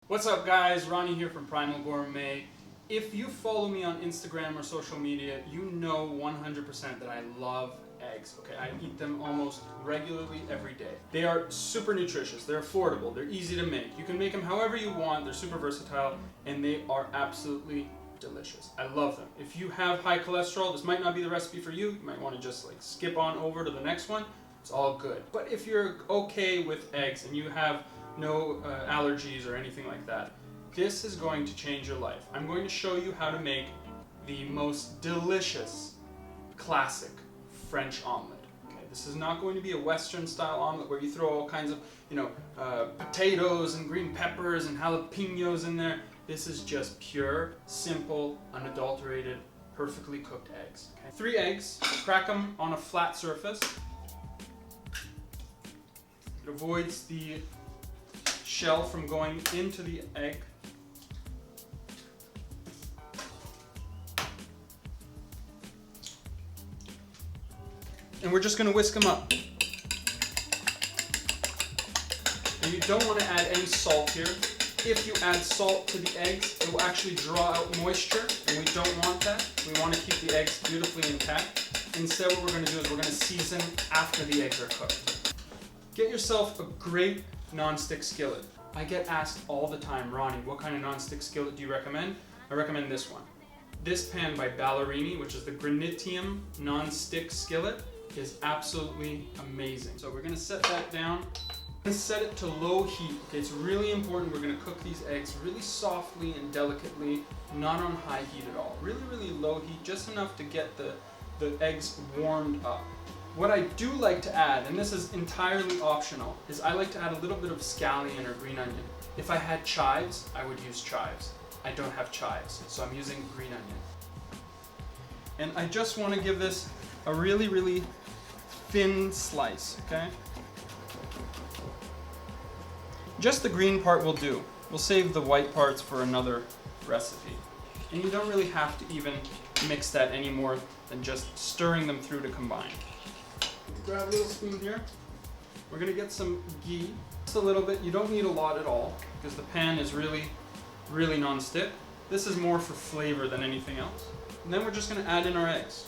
What's up guys, Ronnie here from Primal Gourmet. If you follow me on Instagram or social media, you know 100% that I love eggs, okay? I eat them almost regularly every day. They are super nutritious, they're affordable, they're easy to make. You can make them however you want, they're super versatile, and they are absolutely delicious. I love them. If you have high cholesterol, this might not be the recipe for you. You might want to just skip on over to the next one. It's all good. But if you're okay with eggs and you have no allergies or anything like that, this is going to change your life. I'm going to show you how to make the most delicious, classic French omelet. Okay, this is not going to be a Western style omelet where you throw all kinds of, potatoes and green peppers and jalapenos in there. This is just pure, simple, unadulterated, perfectly cooked eggs. Okay? 3 eggs, crack them on a flat surface. It avoids the shell from going into the egg. And we're just going to whisk them up. And you don't want to add any salt here. If you add salt to the eggs, it will actually draw out moisture, and we don't want that. We want to keep the eggs beautifully intact. Instead, what we're going to do is we're going to season after the eggs are cooked. Get yourself a great non-stick skillet. I get asked all the time, Ronnie, what kind of non-stick skillet do you recommend? I recommend this one. This pan by Ballerini, which is the granitium non-stick skillet, is absolutely amazing. So we're going to set that down. And set it to low heat. Okay, it's really important. We're going to cook these eggs really softly and delicately, not on high heat at all. Really, really low heat, just enough to get the eggs warmed up. What I do like to add, and this is entirely optional, is I like to add a little bit of scallion or green onion. If I had chives, I would use chives. I don't have chives, so I'm using green onion. And I just want to give this a really, really thin slice, okay? Just the green part will do. We'll save the white parts for another recipe. And you don't really have to even mix that any more than just stirring them through to combine. Grab a little spoon here. We're gonna get some ghee. Just a little bit. You don't need a lot at all because the pan is really, really non-stick. This is more for flavor than anything else. And then we're just gonna add in our eggs.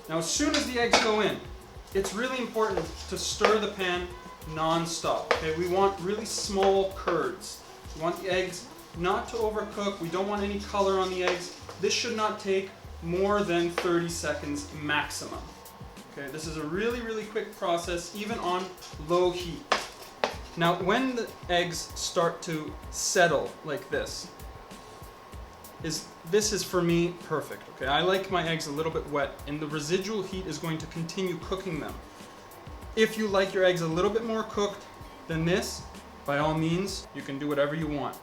Now, as soon as the eggs go in, it's really important to stir the pan non-stop. Okay, we want really small curds. We want the eggs not to overcook. We don't want any color on the eggs. This should not take more than 30 seconds maximum. Okay, this is a really, really quick process, even on low heat. Now, when the eggs start to settle like this is for me perfect. Okay, I like my eggs a little bit wet, and the residual heat is going to continue cooking them. If you like your eggs a little bit more cooked than this, by all means, you can do whatever you want.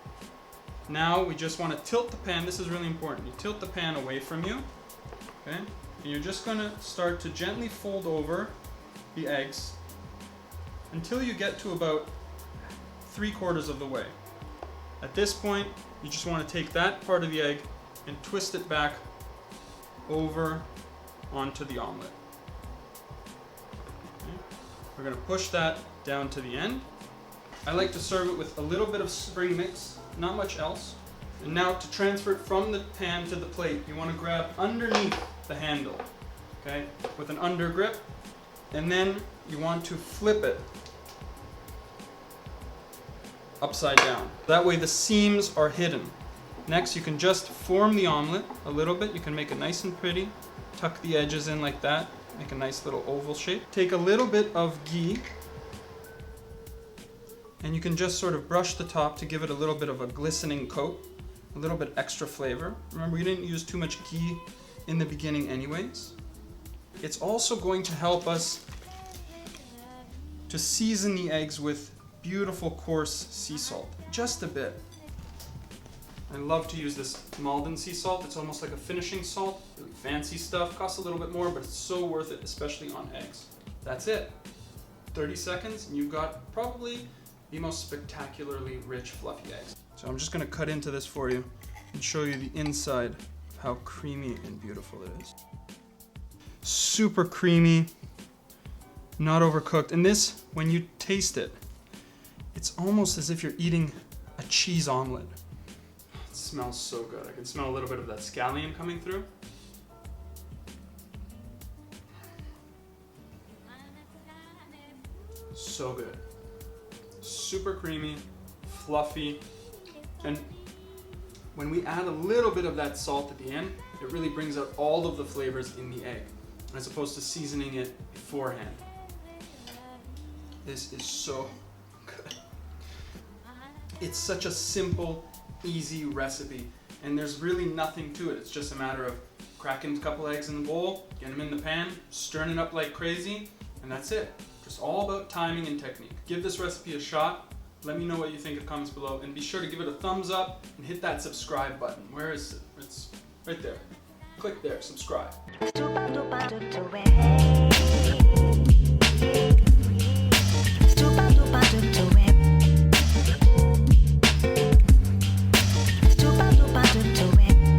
Now we just want to tilt the pan. This is really important. You tilt the pan away from you, okay? And you're just going to start to gently fold over the eggs until you get to about 3/4 of the way. At this point, you just want to take that part of the egg and twist it back over onto the omelet. We're going to push that down to the end. I like to serve it with a little bit of spring mix, not much else. And now to transfer it from the pan to the plate, you want to grab underneath the handle, okay, with an under grip, and then you want to flip it upside down. That way the seams are hidden. Next, you can just form the omelet a little bit. You can make it nice and pretty, tuck the edges in like that. Make a nice little oval shape. Take a little bit of ghee, and you can just sort of brush the top to give it a little bit of a glistening coat, a little bit extra flavor. Remember, we didn't use too much ghee in the beginning anyways. It's also going to help us to season the eggs with beautiful coarse sea salt, just a bit. I love to use this Malden sea salt. It's almost like a finishing salt. Really fancy stuff. Costs a little bit more, but it's so worth it, especially on eggs. That's it. 30 seconds, and you've got probably the most spectacularly rich, fluffy eggs. So I'm just going to cut into this for you and show you the inside of how creamy and beautiful it is. Super creamy, not overcooked. And this, when you taste it, It's almost as if you're eating a cheese omelet. It smells so good. I can smell a little bit of that scallion coming through. So good. Super creamy, fluffy, and when we add a little bit of that salt at the end, it really brings out all of the flavors in the egg, as opposed to seasoning it beforehand. This is so good. It's such a simple, easy recipe, and there's really nothing to it. It's just a matter of cracking a couple eggs in the bowl, getting them in the pan, stirring it up like crazy, and that's it. Just all about timing and technique. Give this recipe a shot. Let me know what you think in the comments below, and be sure to give it a thumbs up and hit that subscribe button. Where is it? It's right there. Click there, subscribe.